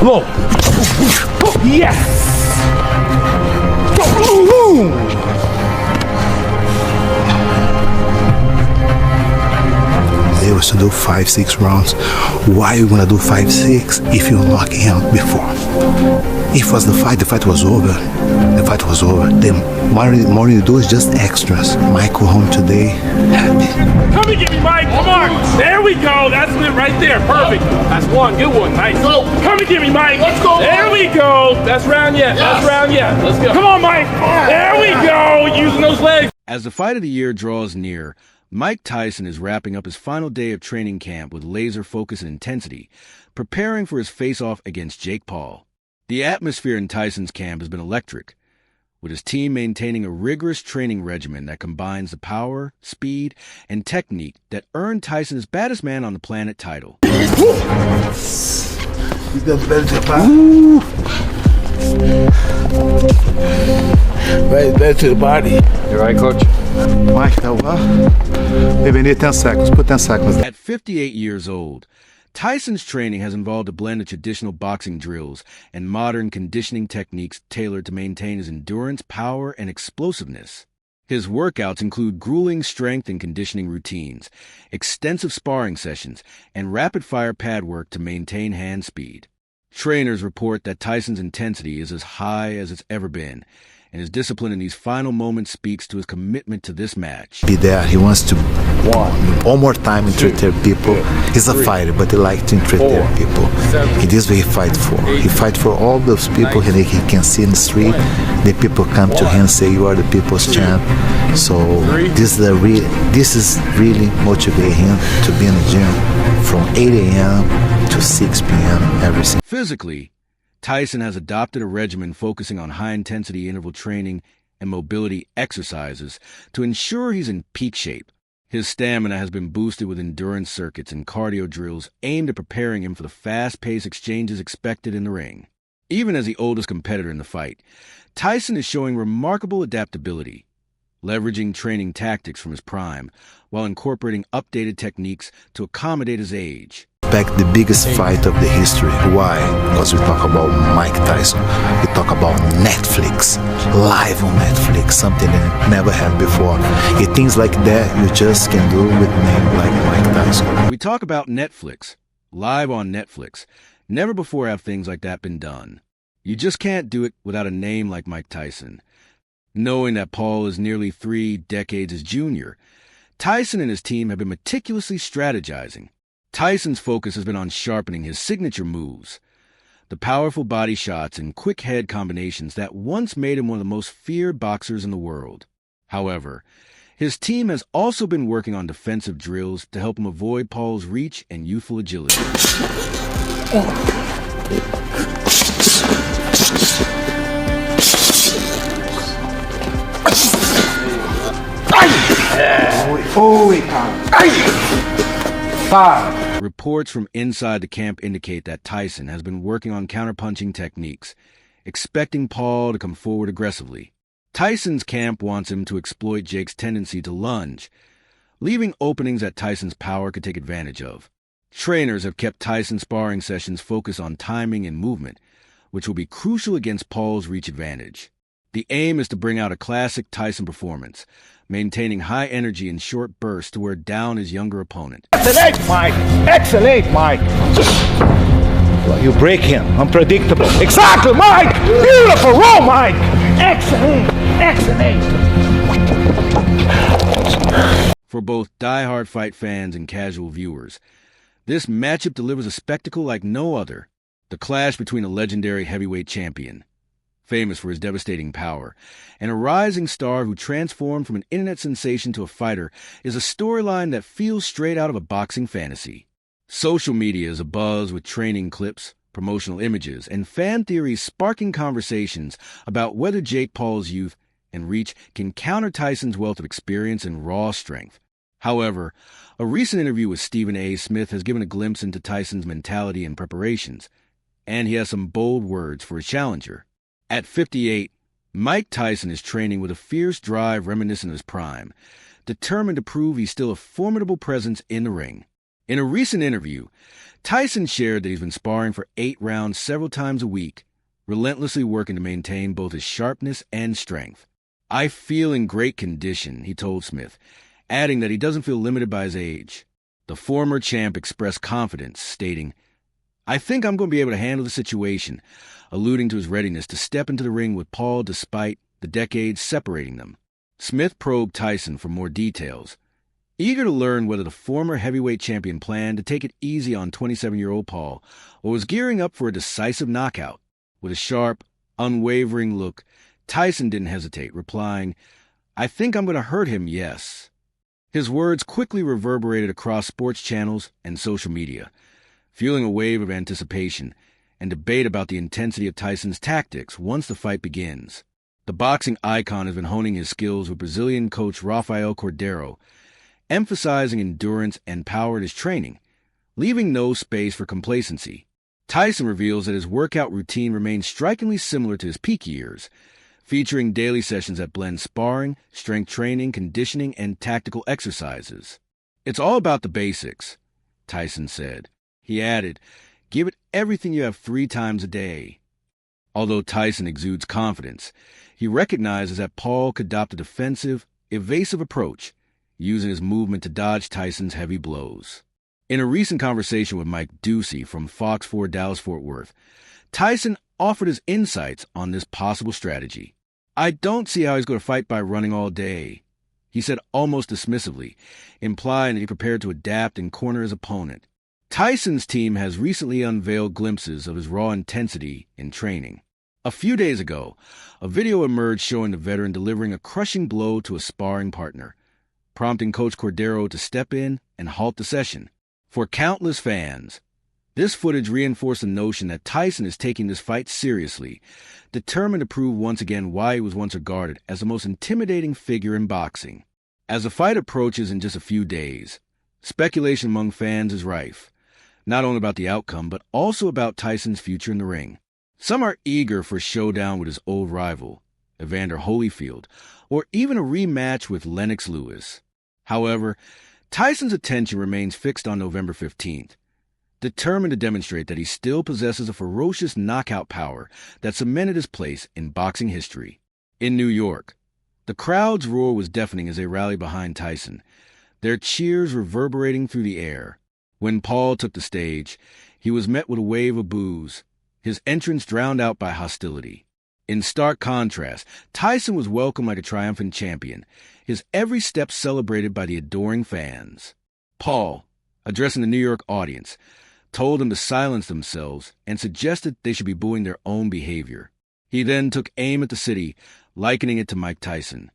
Whoa! Yes! They was to do 5-6 rounds. Why you wanna do 5-6 if you knock him before? If was the fight was over. The fight was over. Then more you do is just extras. Mike go home today happy. Come and get me, Mike. Come on. There we go. That's it right there. Perfect. That's one. Good one. Nice. Go. Come and get me, Mike. Let's go. There we go. That's round yet. That's round yet. Let's go. Come on, Mike. There we go. Using those legs. As the fight of the year draws near, Mike Tyson is wrapping up his final day of training camp with laser focus and intensity, preparing for his face-off against Jake Paul. The atmosphere in Tyson's camp has been electric, with his team maintaining a rigorous training regimen that combines the power, speed, and technique that earned Tyson his baddest man on the planet title. He's got better to the body. Better to the body. You're right, Coach. Mike, that well? Maybe need 10 seconds. Put 10 seconds. At 58 years old, Tyson's training has involved a blend of traditional boxing drills and modern conditioning techniques tailored to maintain his endurance, power, and explosiveness. His workouts include grueling strength and conditioning routines, extensive sparring sessions, and rapid-fire pad work to maintain hand speed. Trainers report that Tyson's intensity is as high as it's ever been, and his discipline in these final moments speaks to his commitment to this match. Be there. He wants to one more time entertain people. He's a fighter, but he likes to entertain people. It is what he fight for. He fight for all those people he can see in the street. The people come to him and say, "You are the people's champ." So this is really motivate him to be in the gym from 8 a.m. to 6 p.m. every single. Physically, Tyson has adopted a regimen focusing on high-intensity interval training and mobility exercises to ensure he's in peak shape. His stamina has been boosted with endurance circuits and cardio drills aimed at preparing him for the fast-paced exchanges expected in the ring. Even as the oldest competitor in the fight, Tyson is showing remarkable adaptability, leveraging training tactics from his prime while incorporating updated techniques to accommodate his age. The biggest fight of the history. Why? Because we talk about Mike Tyson. We talk about Netflix, live on Netflix, something that never happened before. Things like that you just can do with a name like Mike Tyson. We talk about Netflix, live on Netflix. Never before have things like that been done. You just can't do it without a name like Mike Tyson. Knowing that Paul is nearly 3 decades his junior, Tyson and his team have been meticulously strategizing. Tyson's focus has been on sharpening his signature moves, the powerful body shots and quick head combinations that once made him one of the most feared boxers in the world. However, his team has also been working on defensive drills to help him avoid Paul's reach and youthful agility. Reports from inside the camp indicate that Tyson has been working on counterpunching techniques, expecting Paul to come forward aggressively. Tyson's camp wants him to exploit Jake's tendency to lunge, leaving openings that Tyson's power could take advantage of. Trainers have kept Tyson's sparring sessions focused on timing and movement, which will be crucial against Paul's reach advantage. The aim is to bring out a classic Tyson performance, maintaining high energy in short bursts to wear down his younger opponent. Excellent, Mike! Excellent, Mike! You break him. Unpredictable. Exactly, Mike! Beautiful roll, Mike! Excellent! Excellent! For both die-hard fight fans and casual viewers, this matchup delivers a spectacle like no other. The clash between a legendary heavyweight champion, famous for his devastating power, and a rising star who transformed from an internet sensation to a fighter is a storyline that feels straight out of a boxing fantasy. Social media is abuzz with training clips, promotional images, and fan theories sparking conversations about whether Jake Paul's youth and reach can counter Tyson's wealth of experience and raw strength. However, a recent interview with Stephen A. Smith has given a glimpse into Tyson's mentality and preparations, and he has some bold words for his challenger. At 58, Mike Tyson is training with a fierce drive reminiscent of his prime, determined to prove he's still a formidable presence in the ring. In a recent interview, Tyson shared that he's been sparring for 8 rounds several times a week, relentlessly working to maintain both his sharpness and strength. "I feel in great condition," he told Smith, adding that he doesn't feel limited by his age. The former champ expressed confidence, stating, "I think I'm going to be able to handle the situation," alluding to his readiness to step into the ring with Paul despite the decades separating them. Smith probed Tyson for more details, eager to learn whether the former heavyweight champion planned to take it easy on 27-year-old Paul or was gearing up for a decisive knockout. With a sharp, unwavering look, Tyson didn't hesitate, replying, "I think I'm going to hurt him, yes." His words quickly reverberated across sports channels and social media, fueling a wave of anticipation and debate about the intensity of Tyson's tactics once the fight begins. The boxing icon has been honing his skills with Brazilian coach Rafael Cordeiro, emphasizing endurance and power in his training, leaving no space for complacency. Tyson reveals that his workout routine remains strikingly similar to his peak years, featuring daily sessions that blend sparring, strength training, conditioning, and tactical exercises. "It's all about the basics," Tyson said. He added, "Give it everything you have 3 times a day." Although Tyson exudes confidence, he recognizes that Paul could adopt a defensive, evasive approach, using his movement to dodge Tyson's heavy blows. In a recent conversation with Mike Ducey from Fox 4 Dallas-Fort Worth, Tyson offered his insights on this possible strategy. "I don't see how he's going to fight by running all day," he said almost dismissively, implying that he prepared to adapt and corner his opponent. Tyson's team has recently unveiled glimpses of his raw intensity in training. A few days ago, a video emerged showing the veteran delivering a crushing blow to a sparring partner, prompting Coach Cordeiro to step in and halt the session. For countless fans, this footage reinforced the notion that Tyson is taking this fight seriously, determined to prove once again why he was once regarded as the most intimidating figure in boxing. As the fight approaches in just a few days, speculation among fans is rife, not only about the outcome, but also about Tyson's future in the ring. Some are eager for a showdown with his old rival, Evander Holyfield, or even a rematch with Lennox Lewis. However, Tyson's attention remains fixed on November 15th, determined to demonstrate that he still possesses a ferocious knockout power that cemented his place in boxing history. In New York, the crowd's roar was deafening as they rallied behind Tyson, their cheers reverberating through the air. When Paul took the stage, he was met with a wave of boos, his entrance drowned out by hostility. In stark contrast, Tyson was welcomed like a triumphant champion, his every step celebrated by the adoring fans. Paul, addressing the New York audience, told them to silence themselves and suggested they should be booing their own behavior. He then took aim at the city, likening it to Mike Tyson,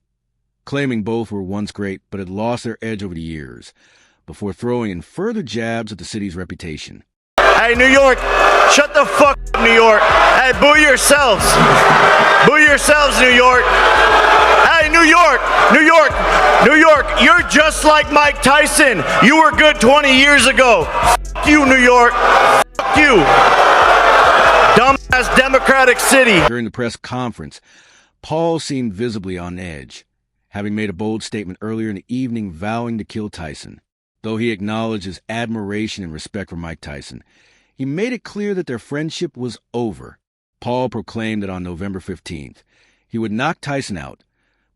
claiming both were once great but had lost their edge over the years, before throwing in further jabs at the city's reputation. "Hey, New York, shut the fuck up, New York. Hey, boo yourselves. Boo yourselves, New York. Hey, New York, New York, New York, you're just like Mike Tyson. You were good 20 years ago. Fuck you, New York. Fuck you. Dumbass Democratic City." During the press conference, Paul seemed visibly on edge, having made a bold statement earlier in the evening vowing to kill Tyson. Though he acknowledged his admiration and respect for Mike Tyson, he made it clear that their friendship was over. Paul proclaimed that on November 15th, he would knock Tyson out,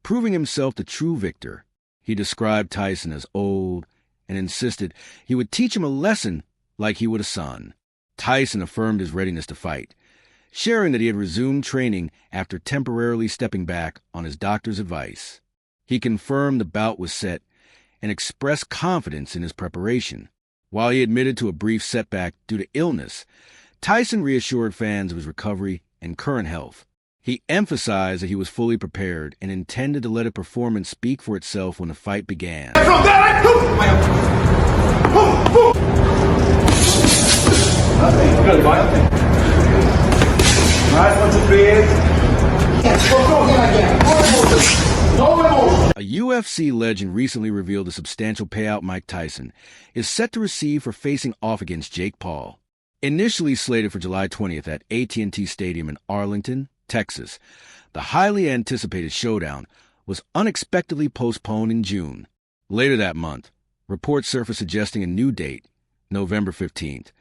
proving himself the true victor. He described Tyson as old and insisted he would teach him a lesson like he would a son. Tyson affirmed his readiness to fight, sharing that he had resumed training after temporarily stepping back on his doctor's advice. He confirmed the bout was set and expressed confidence in his preparation. While he admitted to a brief setback due to illness, Tyson reassured fans of his recovery and current health. He emphasized that he was fully prepared and intended to let his performance speak for itself when the fight began. Good, Mike. Nice, 1, 2, 3. A UFC legend recently revealed the substantial payout Mike Tyson is set to receive for facing off against Jake Paul. Initially slated for July 20th at AT&T Stadium in Arlington, Texas, the highly anticipated showdown was unexpectedly postponed in June. Later that month, reports surfaced suggesting a new date, November 15th,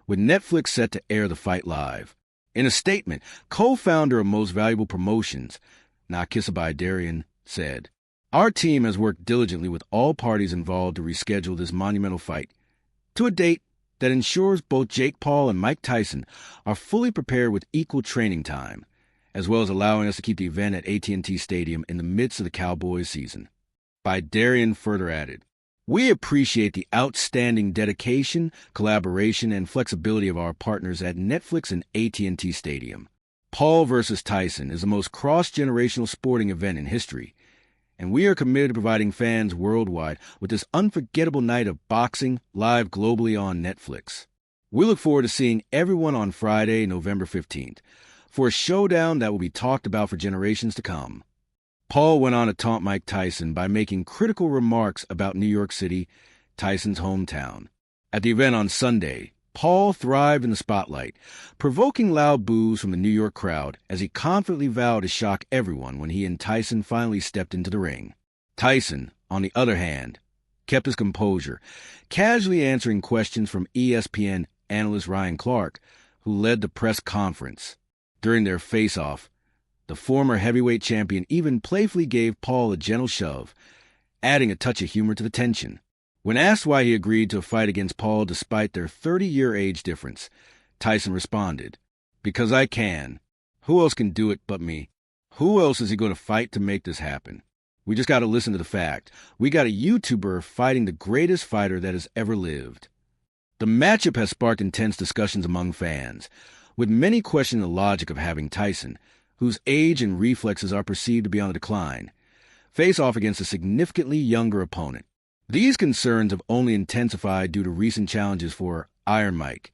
with Netflix set to air the fight live. In a statement, co-founder of Most Valuable Promotions, Nakisabai Darian, said, "Our team has worked diligently with all parties involved to reschedule this monumental fight to a date that ensures both Jake Paul and Mike Tyson are fully prepared with equal training time, as well as allowing us to keep the event at AT&T Stadium in the midst of the Cowboys season." Darian further added, "We appreciate the outstanding dedication, collaboration, and flexibility of our partners at Netflix and AT&T Stadium. Paul versus Tyson is the most cross-generational sporting event in history, and we are committed to providing fans worldwide with this unforgettable night of boxing live globally on Netflix. We look forward to seeing everyone on Friday, November 15th, for a showdown that will be talked about for generations to come." Paul went on to taunt Mike Tyson by making critical remarks about New York City, Tyson's hometown. At the event on Sunday, Paul thrived in the spotlight, provoking loud boos from the New York crowd as he confidently vowed to shock everyone when he and Tyson finally stepped into the ring. Tyson, on the other hand, kept his composure, casually answering questions from ESPN analyst Ryan Clark, who led the press conference. During their face-off, the former heavyweight champion even playfully gave Paul a gentle shove, adding a touch of humor to the tension. When asked why he agreed to a fight against Paul despite their 30-year age difference, Tyson responded, "Because I can. Who else can do it but me? Who else is he going to fight to make this happen? We just got to listen to the fact. We got a YouTuber fighting the greatest fighter that has ever lived." The matchup has sparked intense discussions among fans, with many questioning the logic of having Tyson, whose age and reflexes are perceived to be on the decline, face off against a significantly younger opponent. These concerns have only intensified due to recent challenges for Iron Mike,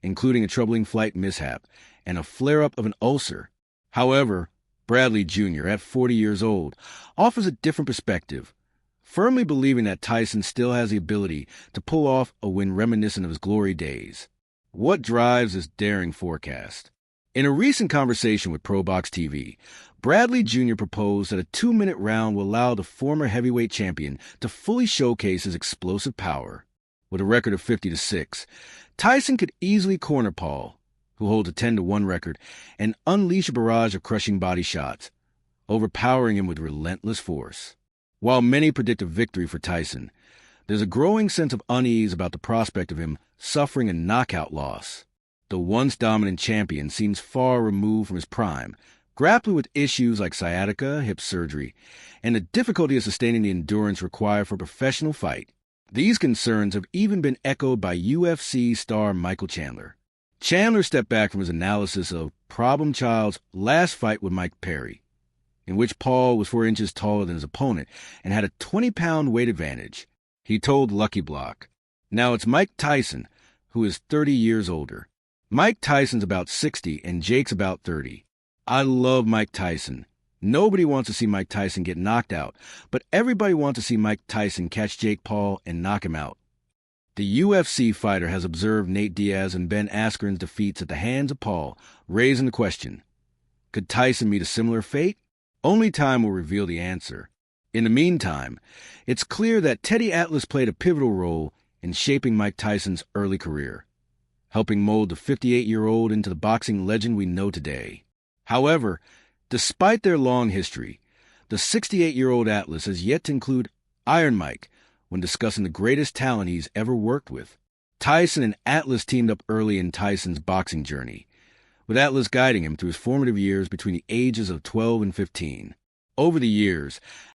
including a troubling flight mishap and a flare-up of an ulcer. However, Bradley Jr., at 40 years old, offers a different perspective, firmly believing that Tyson still has the ability to pull off a win reminiscent of his glory days. What drives this daring forecast? In a recent conversation with ProBox TV, Bradley Jr. proposed that a 2-minute round will allow the former heavyweight champion to fully showcase his explosive power. With a record of 50-6, Tyson could easily corner Paul, who holds a 10-1 record, and unleash a barrage of crushing body shots, overpowering him with relentless force. While many predict a victory for Tyson, there's a growing sense of unease about the prospect of him suffering a knockout loss. The once dominant champion seems far removed from his prime, grappling with issues like sciatica, hip surgery, and the difficulty of sustaining the endurance required for a professional fight. These concerns have even been echoed by UFC star Michael Chandler. Chandler stepped back from his analysis of Problem Child's last fight with Mike Perry, in which Paul was 4 inches taller than his opponent and had a 20-pound weight advantage. He told Lucky Block, "Now it's Mike Tyson, who is 30 years older. Mike Tyson's about 60 and Jake's about 30. I love Mike Tyson. Nobody wants to see Mike Tyson get knocked out, but everybody wants to see Mike Tyson catch Jake Paul and knock him out." The UFC fighter has observed Nate Diaz and Ben Askren's defeats at the hands of Paul, raising the question, could Tyson meet a similar fate? Only time will reveal the answer. In the meantime, it's clear that Teddy Atlas played a pivotal role in shaping Mike Tyson's early career, helping mold the 58-year-old into the boxing legend we know today. However, despite their long history, the 68-year-old Atlas has yet to include Iron Mike when discussing the greatest talent he's ever worked with. Tyson and Atlas teamed up early in Tyson's boxing journey, with Atlas guiding him through his formative years between the ages of 12 and 15. Over the years,